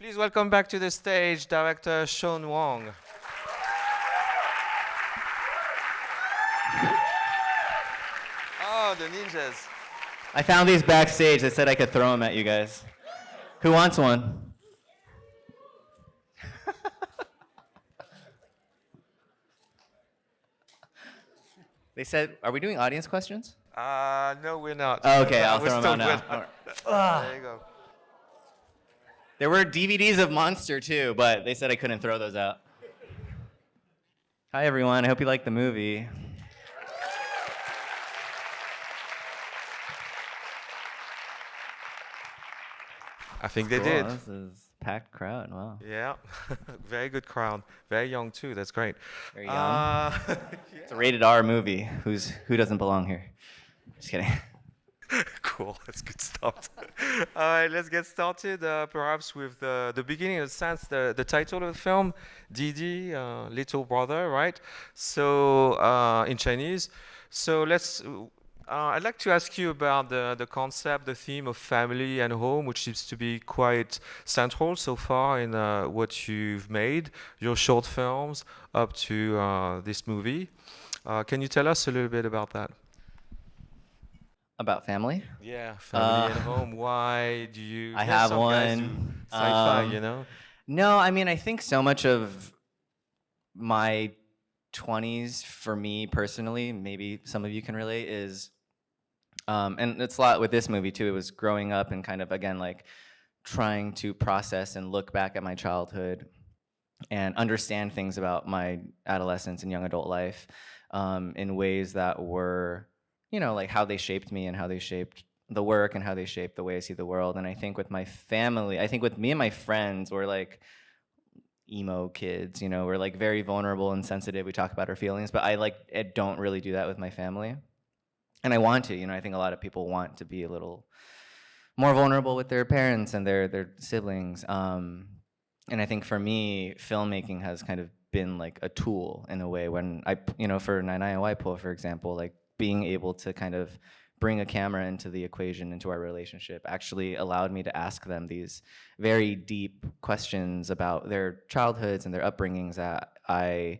Please welcome back to the stage director Sean Wang. Oh, the ninjas. I found these backstage. They said I could throw them at you guys. Who wants one? They said, are we doing audience questions? No, we're not. Oh, okay, I'll We're throw them still out now. good. There you go. There were DVDs of Monster too, but they said I couldn't throw those out. Hi everyone, I hope you liked the movie. I think they Cool, did. This is packed crowd, wow. Yeah, very good crowd. Very young too. That's great. Very young. It's a rated R movie. Who doesn't belong here? Just kidding. Cool. That's good start. All right, let's get started. Perhaps with the beginning, in a sense, the title of the film, Dìdi, little brother, right? So in Chinese. So let's. I'd like to ask you about the concept, the theme of family and home, which seems to be quite central so far in what you've made, your short films up to this movie. Can you tell us a little bit about that? About family? Yeah, family and home. Why do you? I there's have some guys who one. Sci-fi, you know. No, I mean, I think so much of my 20s, for me personally, maybe some of you can relate, is, and it's a lot with this movie too, it was growing up and kind of, again, like trying to process and look back at my childhood and understand things about my adolescence and young adult life in ways that were, you know, like how they shaped me and how they shaped the work and how they shaped the way I see the world. And I think with my family, I think with me and my friends, we're like emo kids, you know, we're like very vulnerable and sensitive. We talk about our feelings, but I don't really do that with my family. And I want to, you know, I think a lot of people want to be a little more vulnerable with their parents and their siblings. And I think for me, filmmaking has kind of been like a tool in a way when I, you know, for NYAFF, for example, like being able to kind of bring a camera into the equation, into our relationship, actually allowed me to ask them these very deep questions about their childhoods and their upbringings that I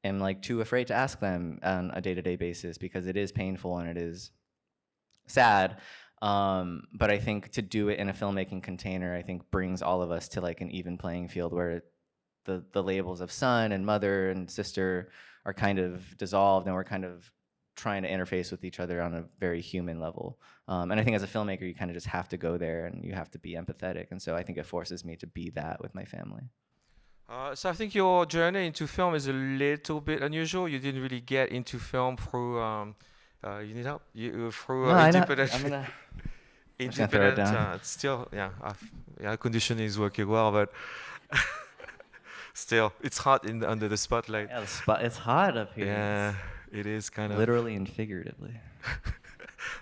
am like too afraid to ask them on a day-to-day basis because it is painful and it is sad. But I think to do it in a filmmaking container, I think brings all of us to like an even playing field where the labels of son and mother and sister are kind of dissolved and we're kind of trying to interface with each other on a very human level. And I think as a filmmaker, you kind of just have to go there and you have to be empathetic. And so I think it forces me to be that with my family. So I think your journey into film is a little bit unusual. You didn't really get into film through. You need help. Through No, independent. I'm gonna throw it independent. down. It's still, yeah. Yeah, conditioning is working well, but still, it's hot under the spotlight. Yeah, it's hot up here. Yeah, it is kind of. Literally and figuratively.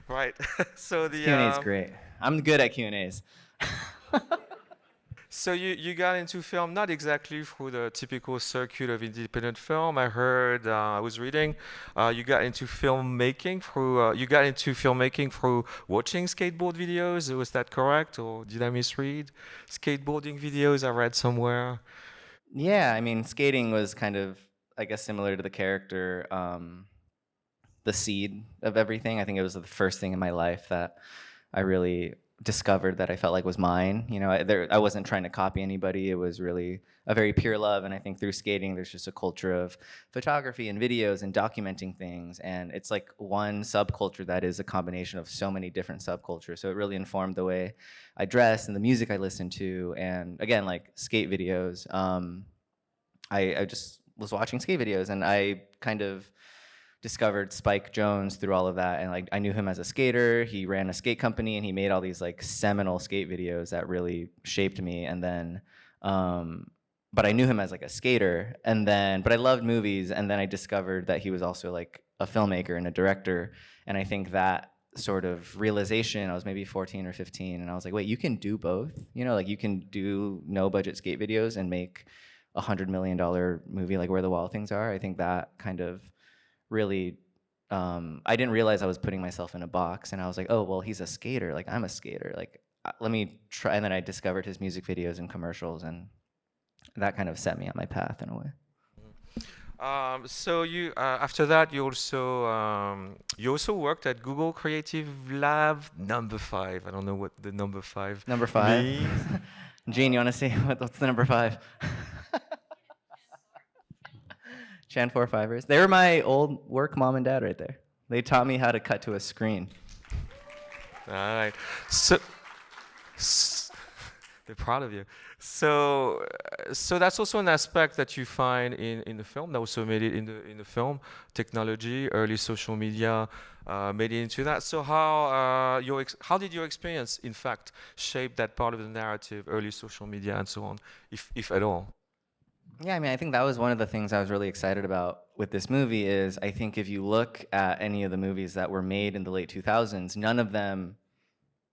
Right. So the Q&A is great. I'm good at Q&As. So you got into film not exactly through the typical circuit of independent film. I heard, I was reading, you got into filmmaking through watching skateboard videos. Was that correct, or did I misread? Skateboarding videos I read somewhere. Yeah, I mean, skating was kind of, I guess, similar to the character, the seed of everything. I think it was the first thing in my life that I really discovered that I felt like was mine. You know, I wasn't trying to copy anybody. It was really a very pure love. And I think through skating, there's just a culture of photography and videos and documenting things. And it's like one subculture that is a combination of so many different subcultures. So it really informed the way I dress and the music I listen to. And again, like skate videos. I just was watching skate videos and I kind of discovered Spike Jonze through all of that, and like I knew him as a skater. He ran a skate company and he made all these like seminal skate videos that really shaped me. And then but I knew him as like a skater, and then but I loved movies, and then I discovered that he was also like a filmmaker and a director. And I think that sort of realization, I was maybe 14 or 15, and I was like, wait, you can do both? You know, like you can do no budget skate videos and make $100 million movie like Where the Wild Things Are. I think that kind of really, I didn't realize I was putting myself in a box, and I was like, oh, well, he's a skater, like I'm a skater, like let me try. And then I discovered his music videos and commercials, and that kind of set me on my path in a way. So you after that you also worked at Google Creative Lab number 5. I don't know what the number 5 Number 5. means. Gene, you want to see what's the number 5? Chan 4-5ers. They were my old work mom and dad right there. They taught me how to cut to a screen. All right. So, they're proud of you. So that's also an aspect that you find in the film. That also made it in the film. Technology, early social media, made it into that. So how did your experience, in fact, shape that part of the narrative, early social media, and so on, if at all? Yeah, I mean, I think that was one of the things I was really excited about with this movie is I think if you look at any of the movies that were made in the late 2000s, none of them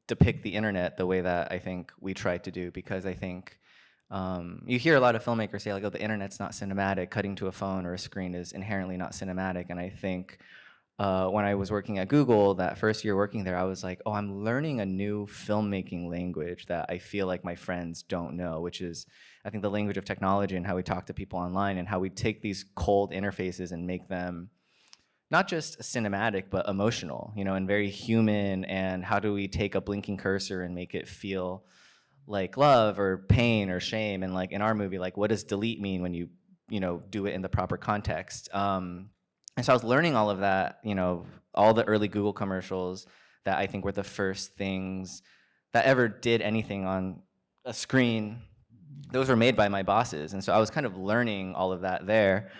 depict the internet the way that I think we tried to do, because I think you hear a lot of filmmakers say like, oh, the internet's not cinematic, cutting to a phone or a screen is inherently not cinematic. And I think when I was working at Google, that first year working there, I was like, oh, I'm learning a new filmmaking language that I feel like my friends don't know, which is, I think, the language of technology and how we talk to people online and how we take these cold interfaces and make them not just cinematic, but emotional, you know, and very human. And how do we take a blinking cursor and make it feel like love or pain or shame? And like in our movie, like what does delete mean when you know, do it in the proper context? And so I was learning all of that, you know, all the early Google commercials that I think were the first things that ever did anything on a screen. Those were made by my bosses. And so I was kind of learning all of that there.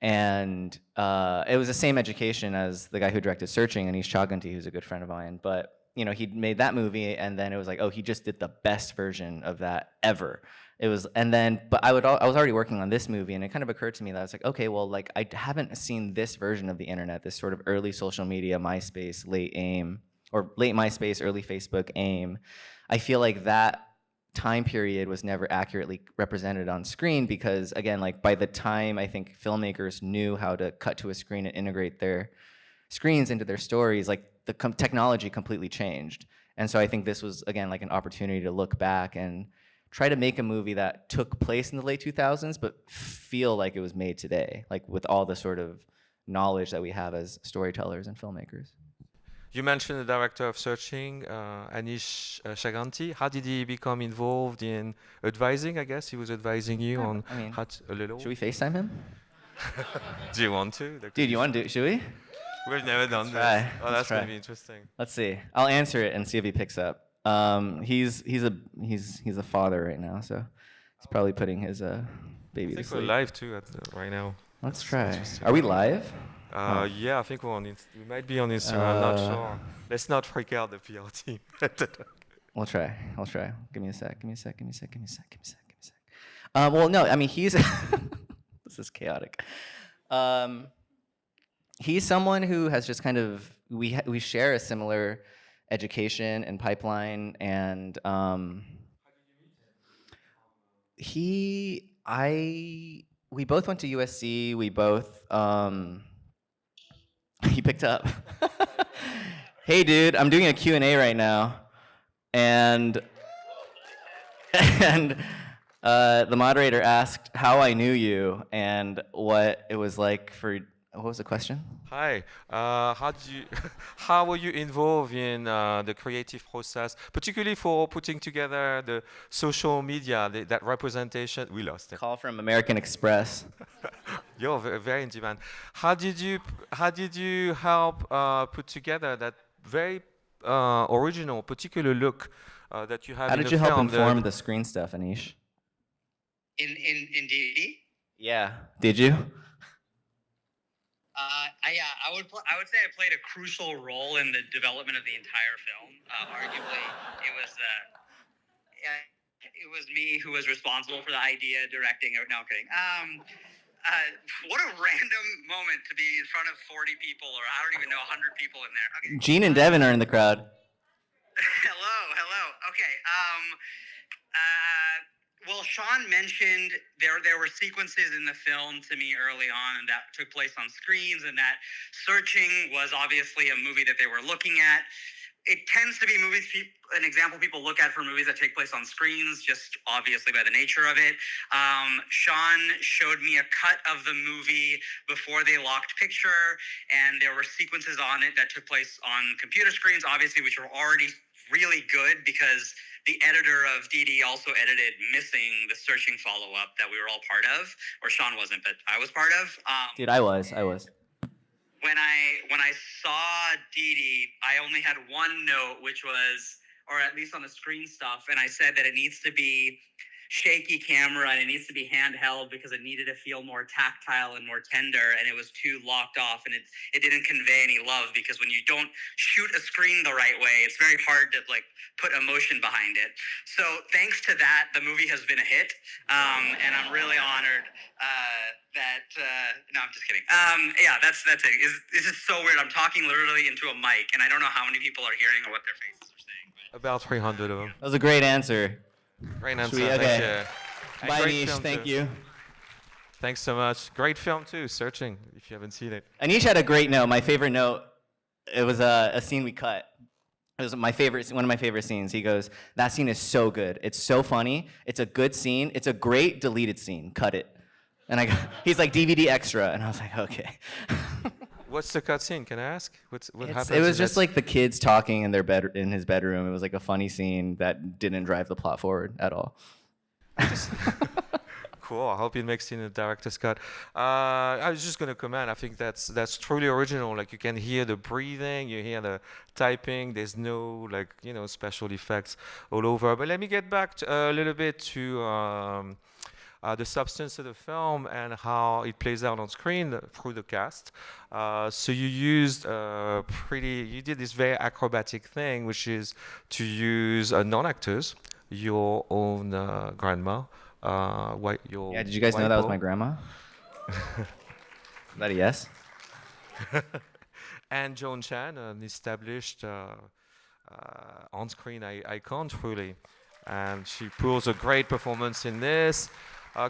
And it was the same education as the guy who directed Searching, Anish Chaganty, who's a good friend of mine. But you know, he made that movie, and then it was like, oh, he just did the best version of that ever. It was, and then, but I was already working on this movie, and it kind of occurred to me that I was like, okay, well, like I haven't seen this version of the internet, this sort of early social media, MySpace, late AIM, or late MySpace, early Facebook, AIM. I feel like that time period was never accurately represented on screen because, again, like by the time I think filmmakers knew how to cut to a screen and integrate their screens into their stories, like the technology completely changed. And so I think this was, again, like an opportunity to look back and try to make a movie that took place in the late 2000s, but feel like it was made today, like with all the sort of knowledge that we have as storytellers and filmmakers. You mentioned the director of Searching, Anish Chaganty. How did he become involved in advising? I guess he was advising you on how to, a little. Should we FaceTime him? Do you want to? Dude, you want to do it? Should we? We've never done this. Try. Oh, that's going to be interesting. Let's see. I'll answer it and see if he picks up. He's a father right now, so he's probably putting his baby to I think sleep. we're live too right now. Let's try. Are we live? Yeah, I think we're on. We might be on Instagram. I'm not sure. Let's not freak out the PR team. We'll try. I'll try. Give me a sec. Well, no. I mean, he's. This is chaotic. He's someone who has just kind of. We share a similar education and pipeline, and we both went to USC. We both. He picked up. Hey, dude, I'm doing a Q&A right now, and the moderator asked how I knew you and what it was like for. What was the question? Hi. How were you involved in the creative process, particularly for putting together the social media, that representation? We lost it. Call from American Express. You're very in demand. How did you help put together that very original, particular look that you have How in did the you help film? inform the screen stuff, Anish? In Dìdi? Yeah. Did you? I would say I played a crucial role in the development of the entire film. Arguably, it was me who was responsible for the idea, directing. No, I'm kidding. What a random moment to be in front of 40 people, or I don't even know, 100 people in there. Okay. Gene and Devin are in the crowd. Hello. Okay. Well, Sean mentioned there were sequences in the film to me early on that took place on screens, and that Searching was obviously a movie that they were looking at. it tends to be movies, an example people look at for movies that take place on screens, just obviously by the nature of it. Sean showed me a cut of the movie before they locked picture, and there were sequences on it that took place on computer screens, obviously, which were already really good because the editor of Dìdi also edited Missing, the searching follow-up that we were all part of, or Sean wasn't, but I was part of. Dude, I was. When I saw Dìdi, I only had one note, which was, or at least on the screen stuff, and I said that it needs to be shaky camera and it needs to be handheld because it needed to feel more tactile and more tender, and it was too locked off, and it didn't convey any love because when you don't shoot a screen the right way, it's very hard to like put emotion behind it. So thanks to that, the movie has been a hit, and I'm really honored that no, I'm just kidding. Yeah, that's it. This is so weird. I'm talking literally into a mic, and I don't know how many people are hearing or what their faces are saying. But. About 300 of them. That was a great answer. Great answer. Okay. Thank you. And Bye, great Nish. film Thank too. you. Thanks so much. Great film too. Searching, if you haven't seen it. Anish had a great note. My favorite note, it was a scene we cut. It was one of my favorite scenes. He goes, "That scene is so good. It's so funny. It's a good scene. It's a great deleted scene. Cut it." And he's like, "DVD extra." And I was like, okay. What's the cutscene? Can I ask? What happens? It was in just that like the kids talking in in his bedroom. It was like a funny scene that didn't drive the plot forward at all. Cool. I hope it makes it in the director's cut. I was just gonna comment. I think that's truly original. Like you can hear the breathing, you hear the typing. There's no special effects all over. But let me get back a little bit to the substance of the film and how it plays out on screen through the cast. So you used you did this very acrobatic thing, which is to use non-actors, your own grandma. Yeah, did you guys know that was my grandma? Is that a yes? And Joan Chan, an established on-screen icon, truly. And she pulls a great performance in this.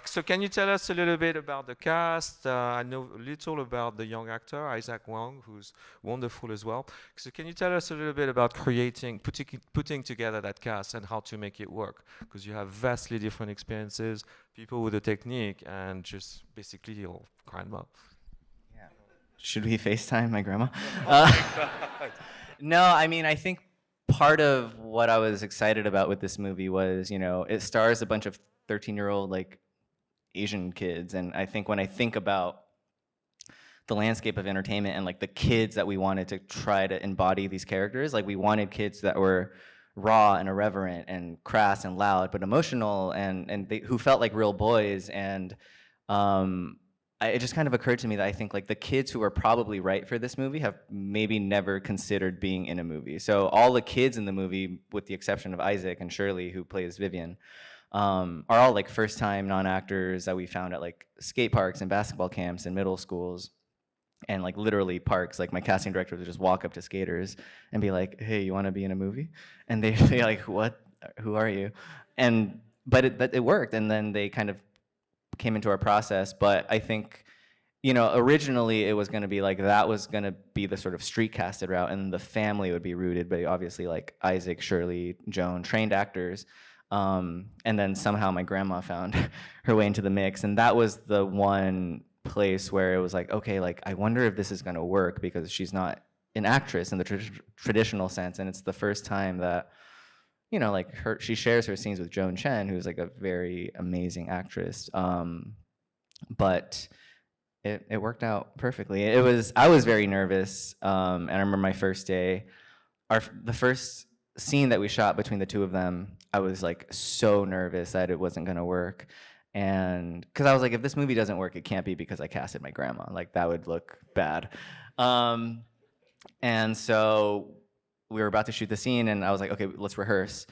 So can you tell us a little bit about the cast? I know a little about the young actor, Wong, who's wonderful as well. So can you tell us a little bit about putting together that cast and how to make it work? Because you have vastly different experiences, people with a technique, and just basically your grandma. Yeah. Should we FaceTime my grandma? No, I mean, I think part of what I was excited about with this movie was, it stars a bunch of 13-year-old Asian kids, and I think when I think about the landscape of entertainment and the kids that we wanted to try to embody these characters, we wanted kids that were raw and irreverent and crass and loud but emotional and who felt like real boys, and it just kind of occurred to me that I think the kids who are probably right for this movie have maybe never considered being in a movie. So all the kids in the movie, with the exception of Isaac and Shirley, who plays Vivian, are all first-time non-actors that we found at skate parks and basketball camps and middle schools, and literally parks. My casting director would just walk up to skaters and be like, "Hey, you want to be in a movie?" And they'd be like, "What? Who are you?" But it worked, and then they kind of came into our process. But I think, originally it was going to be that was going to be the sort of street casted route, and the family would be rooted, but obviously Isaac, Shirley, Joan, trained actors. And then somehow my grandma found her way into the mix, and that was the one place where it was okay, I wonder if this is going to work, because she's not an actress in the traditional sense, and it's the first time that she shares her scenes with Joan Chen, who's a very amazing actress. But it worked out perfectly. I was very nervous, and I remember my first day, the first scene that we shot between the two of them, I was so nervous that it wasn't gonna work, and because I was if this movie doesn't work, it can't be because I casted my grandma. That would look bad. And so we were about to shoot the scene, and I was okay, let's rehearse.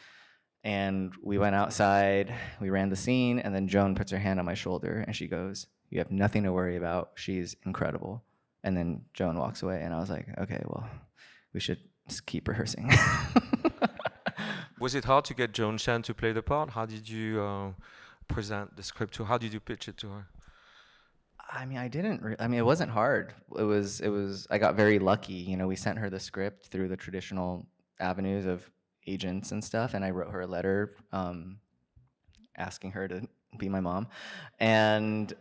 And we went outside, we ran the scene, and then Joan puts her hand on my shoulder, and she goes, "You have nothing to worry about. She's incredible." And then Joan walks away, and I was okay, well, we should just keep rehearsing. Was it hard to get Joan Chan to play the part? How did you present the script to her? How did you pitch it to her? I mean, it wasn't hard. It was. I got very lucky. We sent her the script through the traditional avenues of agents and stuff, and I wrote her a letter asking her to be my mom, and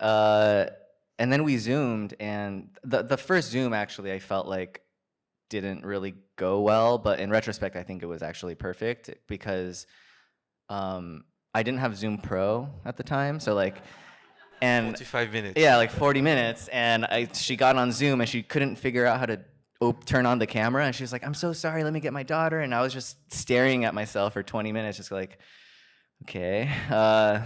then we Zoomed, and the first Zoom actually I felt like didn't really go well, but in retrospect I think it was actually perfect because I didn't have Zoom Pro at the time, so like, and 45 minutes. yeah, like 40 minutes, and she got on Zoom and she couldn't figure out how to turn on the camera, and she was like, "I'm so sorry, let me get my daughter," and I was just staring at myself for 20 minutes, just like, okay,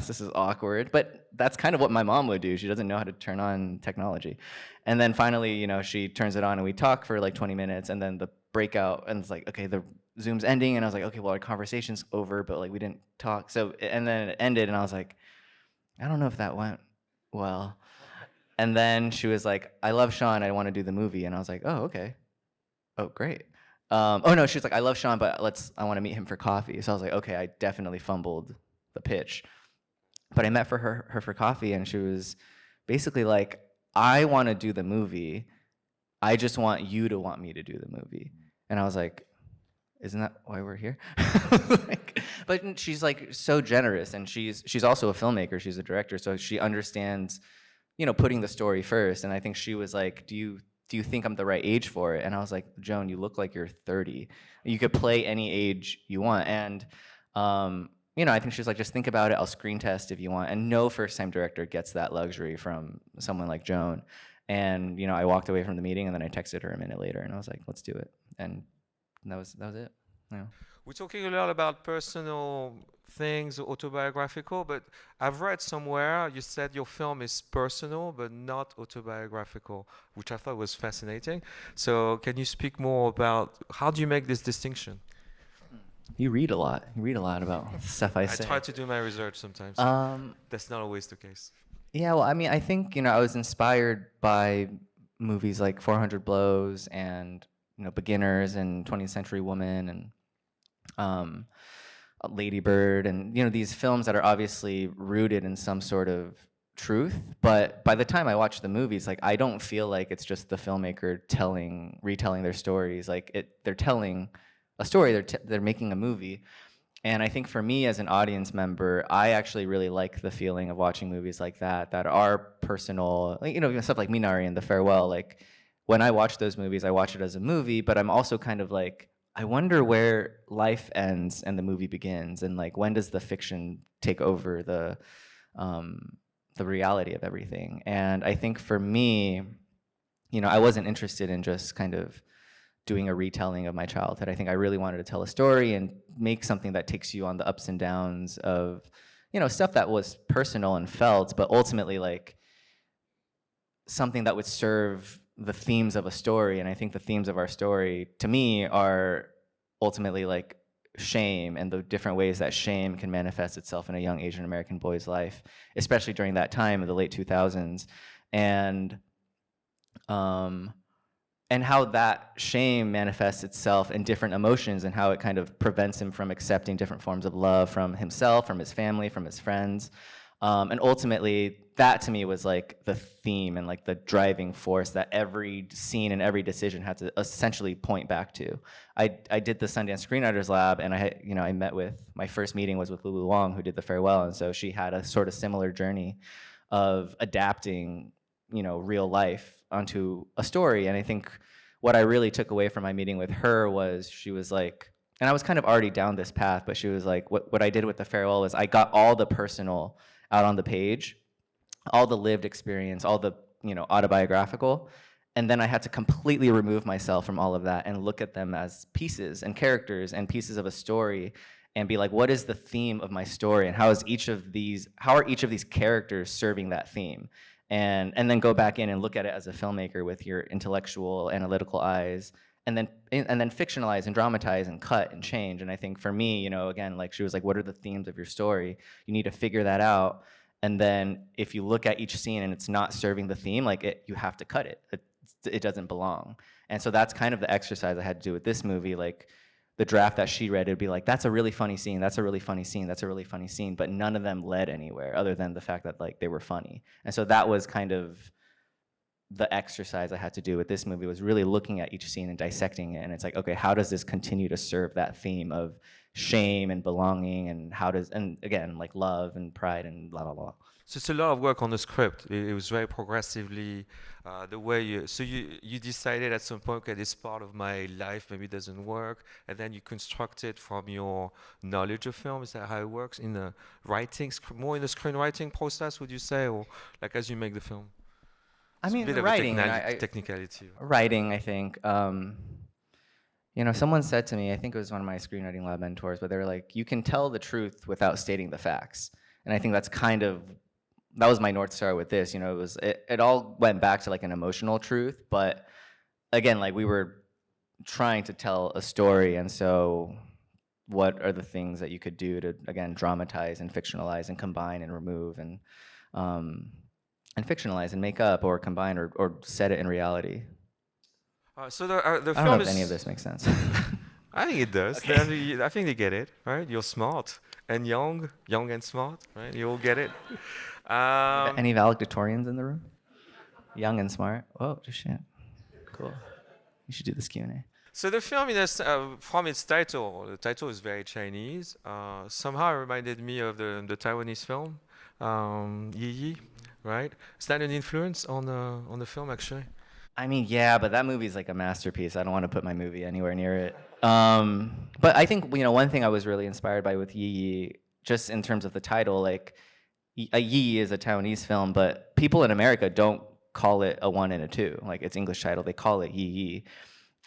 this is awkward, but that's kind of what my mom would do. She doesn't know how to turn on technology. And then finally, you know, she turns it on and we talk for like 20 minutes, and then the breakout, and it's like, okay, the Zoom's ending, and I was like, okay, well, our conversation's over, but like we didn't talk. So, and then it ended, and I was like, I don't know if that went well. And then she was like, I love Sean, I want to do the movie. And I was like, oh, okay. Oh, great. Oh no, she was like, I love Sean, but I want to meet him for coffee. So I was like, okay, I definitely fumbled the pitch. But I met her for coffee, and she was basically like, I want to do the movie. I just want you to want me to do the movie. And I was like, isn't that why we're here? Like, but she's like so generous, and she's also a filmmaker. She's a director, so she understands, you know, putting the story first. And I think she was like, do you think I'm the right age for it? And I was like, Joan, you look like you're 30. You could play any age you want. And you know, I think she's like, just think about it. I'll screen test if you want. And no first-time director gets that luxury from someone like Joan. And you know, I walked away from the meeting, and then I texted her a minute later, and I was like, let's do it. And that was it. Yeah. We're talking a lot about personal things, autobiographical, but I've read somewhere you said your film is personal but not autobiographical, which I thought was fascinating. So can you speak more about how do you make this distinction? You read a lot. You read a lot about stuff I say. I try to do my research sometimes. That's not always the case. Yeah, well, I mean, I think, you know, I was inspired by movies like 400 Blows and, you know, Beginners and 20th Century Woman and Lady Bird, and, you know, these films that are obviously rooted in some sort of truth. But by the time I watch the movies, like, I don't feel like it's just the filmmaker retelling their stories. Like, they're telling a story, they're making a movie. And I think for me as an audience member, I actually really like the feeling of watching movies like that are personal, like, you know, stuff like Minari and The Farewell. Like, when I watch those movies, I watch it as a movie, but I'm also kind of like, I wonder where life ends and the movie begins, and like, when does the fiction take over the reality of everything? And I think for me, you know, I wasn't interested in just kind of doing a retelling of my childhood. I think I really wanted to tell a story and make something that takes you on the ups and downs of, you know, stuff that was personal and felt, but ultimately like something that would serve the themes of a story. And I think the themes of our story, to me, are ultimately like shame and the different ways that shame can manifest itself in a young Asian American boy's life, especially during that time of the late 2000s. And how that shame manifests itself in different emotions, and how it kind of prevents him from accepting different forms of love from himself, from his family, from his friends. And ultimately, that to me was like the theme and like the driving force that every scene and every decision had to essentially point back to. I did the Sundance Screenwriters Lab, and I met with, my first meeting was with Lulu Wong, who did The Farewell, and so she had a sort of similar journey of adapting, you know, real life onto a story. And I think what I really took away from my meeting with her was, she was like, and I was kind of already down this path, but she was like, what I did with The Farewell was I got all the personal out on the page, all the lived experience, all the, you know, autobiographical, and then I had to completely remove myself from all of that and look at them as pieces and characters and pieces of a story, and be like, what is the theme of my story, and how are each of these characters serving that theme? And then go back in and look at it as a filmmaker with your intellectual, analytical eyes, and then fictionalize and dramatize and cut and change. And I think for me, you know, again, like, she was like, what are the themes of your story? You need to figure that out. And then if you look at each scene and it's not serving the theme, like, you have to cut it. It doesn't belong. And so that's kind of the exercise I had to do with this movie. Like, the draft that she read, it would be like, that's a really funny scene, that's a really funny scene, that's a really funny scene, but none of them led anywhere other than the fact that, like, they were funny. And so that was kind of the exercise I had to do with this movie was really looking at each scene and dissecting it. And it's like, okay, how does this continue to serve that theme of shame and belonging, and how does, and again, like love and pride and blah, blah, blah. So it's a lot of work on the script. It was very progressively the way you. So you decided at some point, okay, this part of my life maybe doesn't work, and then you construct it from your knowledge of film. Is that how it works in the writing, more in the screenwriting process? Would you say, or like as you make the film? I It's a mean, bit of writing, a I technicality. writing, I think. You know, someone said to me, I think it was one of my screenwriting lab mentors, but they were like, you can tell the truth without stating the facts. And I think that's kind of, that was my North Star with this. You know, it all went back to like an emotional truth, but again, like we were trying to tell a story, and so what are the things that you could do to, again, dramatize and fictionalize and combine and remove and fictionalize and make up or combine or set it in reality. So the I don't film know if is. any of this makes sense. I think it does. Okay. I think they get it, right? You're smart and young and smart, right? You all get it. Any valedictorians in the room? Young and smart. Oh, shit. Cool. You should do this Q&A. So the film, from its title, the title is very Chinese. Somehow it reminded me of the Taiwanese film, Yi Yi, right? Is that an influence on the film, actually? I mean, yeah, but that movie's like a masterpiece. I don't want to put my movie anywhere near it. But I think, you know, one thing I was really inspired by with Yi Yi, just in terms of the title, like, Yi is a Taiwanese film, but people in America don't call it a 1 and a 2. Like, it's English title. They call it Yi Yi.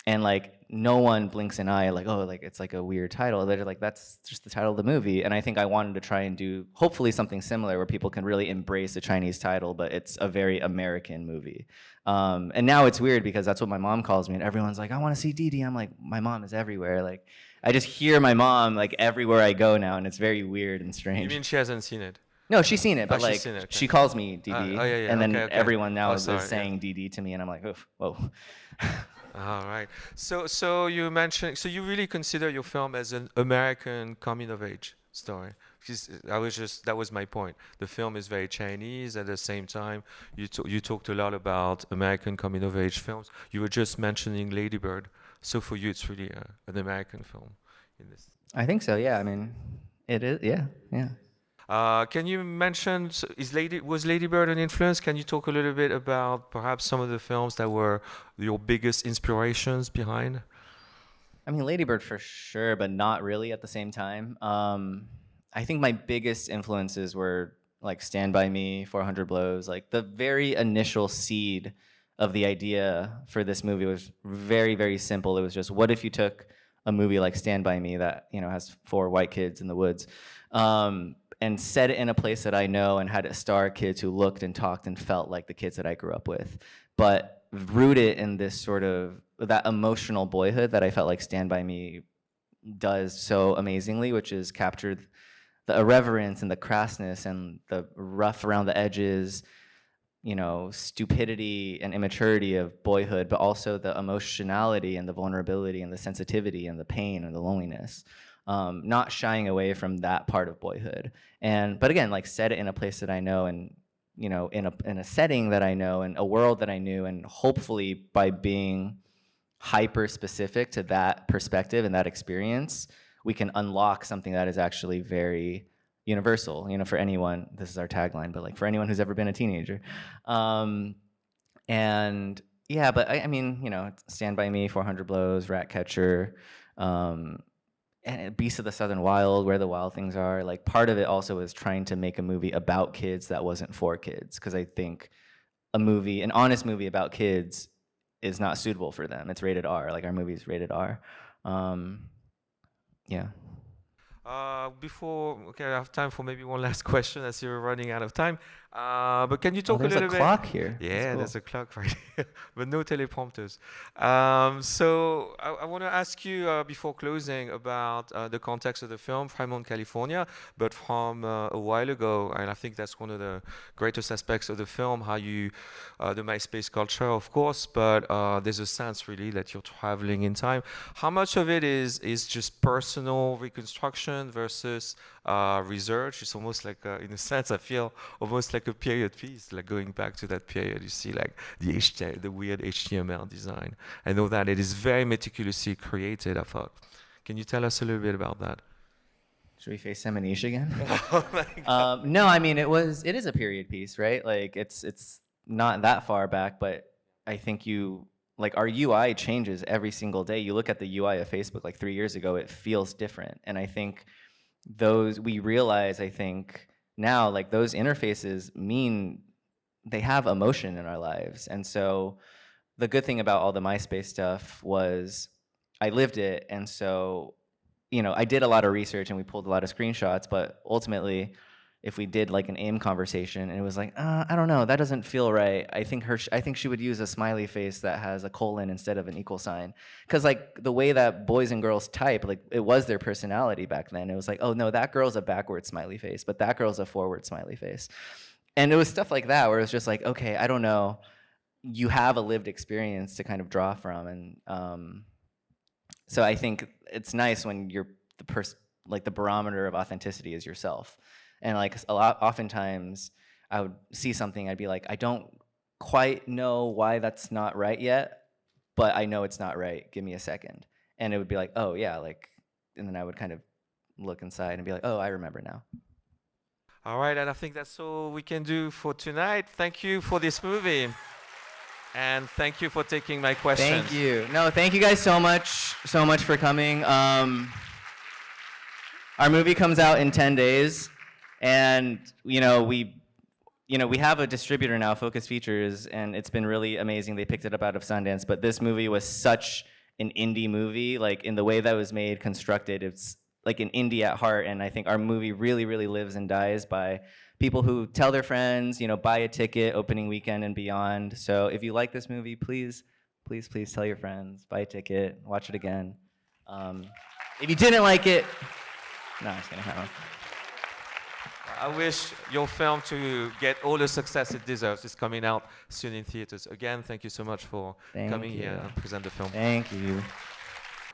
And, like, no one blinks an eye like, oh, like, it's like a weird title. They're like, that's just the title of the movie. And I think I wanted to try and do, hopefully, something similar where people can really embrace a Chinese title, but it's a very American movie. And now it's weird because that's what my mom calls me, and everyone's like, I want to see Didi. I'm like, my mom is everywhere. Like, I just hear my mom, like, everywhere I go now, and it's very weird and strange. You mean she hasn't seen it? No, she's seen it, but she's like seen it, okay. she calls me Didi, oh, yeah, and then okay. everyone now is sorry, saying Didi to me, and I'm like, oof, whoa. All right. So you mentioned, so you really consider your film as an American coming of age story? Because that was my point. The film is very Chinese. At the same time, you talked a lot about American coming of age films. You were just mentioning Lady Bird. So for you, it's really an American film in this. I think so. Yeah. I mean, it is. Yeah. Yeah. Can you mention, was Lady Bird an influence? Can you talk a little bit about perhaps some of the films that were your biggest inspirations behind? I mean, Lady Bird for sure, but not really at the same time. I think my biggest influences were like Stand By Me, 400 Blows. Like the very initial seed of the idea for this movie was very, very simple. It was just, what if you took a movie like Stand By Me that, you know, has 4 white kids in the woods, and set it in a place that I know and had it star kids who looked and talked and felt like the kids that I grew up with, but root it in this sort of that emotional boyhood that I felt like Stand By Me does so amazingly, which is captured the irreverence and the crassness and the rough around the edges, you know, stupidity and immaturity of boyhood, but also the emotionality and the vulnerability and the sensitivity and the pain and the loneliness. Not shying away from that part of boyhood. But again, like set it in a place that I know, and you know, in a setting that I know, and a world that I knew, and hopefully by being hyper specific to that perspective and that experience, we can unlock something that is actually very universal, you know, for anyone. This is our tagline, but like for anyone who's ever been a teenager. And yeah, but I mean, you know, Stand By Me, 400 Blows, Ratcatcher, and Beasts of the Southern Wild, Where the Wild Things Are. Like part of it also was trying to make a movie about kids that wasn't for kids, because I think an honest movie about kids is not suitable for them. It's rated R. Like our movie's rated R. Yeah. Okay, I have time for maybe one last question as you're running out of time. But can you talk a little bit? There's a clock here. Yeah, cool. There's a clock right here, but no teleprompters. So I want to ask you before closing about the context of the film, Fremont, California, but from a while ago, and I think that's one of the greatest aspects of the film, how you, the MySpace culture, of course, but there's a sense really that you're traveling in time. How much of it is just personal reconstruction fiction versus research. It's almost like, in a sense, I feel almost like a period piece, like going back to that period. You see, like the weird HTML design. I know that it is very meticulously created. I thought. Can you tell us a little bit about that? Should we face Semanish again? Oh my God. No, I mean it is a period piece, right? Like it's not that far back, but I think like our UI changes every single day. You look at the UI of Facebook like 3 years ago, it feels different. And I think we realize, I think now, like those interfaces mean they have emotion in our lives. And so the good thing about all the MySpace stuff was I lived it. And so, I did a lot of research and we pulled a lot of screenshots, but ultimately, if we did like an AIM conversation and it was like, I don't know, that doesn't feel right. I think she would use a smiley face that has a colon instead of an equal sign. Because like the way that boys and girls type, like it was their personality back then. It was like, oh no, that girl's a backward smiley face, but that girl's a forward smiley face. And it was stuff like that where it was just like, okay, I don't know. You have a lived experience to kind of draw from. And so I think it's nice when you're like the barometer of authenticity is yourself. And like oftentimes I would see something, I'd be like, I don't quite know why that's not right yet, but I know it's not right. Give me a second. And it would be like, oh yeah, like, and then I would kind of look inside and be like, oh, I remember now. All right, and I think that's all we can do for tonight. Thank you for this movie. And thank you for taking my questions. Thank you. No, thank you guys so much for coming. Our movie comes out in 10 days. And we have a distributor now, Focus Features, and it's been really amazing. They picked it up out of Sundance, but this movie was such an indie movie, like in the way that it was made, constructed. It's like an indie at heart, and I think our movie really, really lives and dies by people who tell their friends, buy a ticket, opening weekend and beyond. So if you like this movie, please, please, please tell your friends, buy a ticket, watch it again. If you didn't like it, no, I'm just kidding. I wish your film to get all the success it deserves. It's coming out soon in theaters. Again, thank you so much for coming here and present the film. Thank you.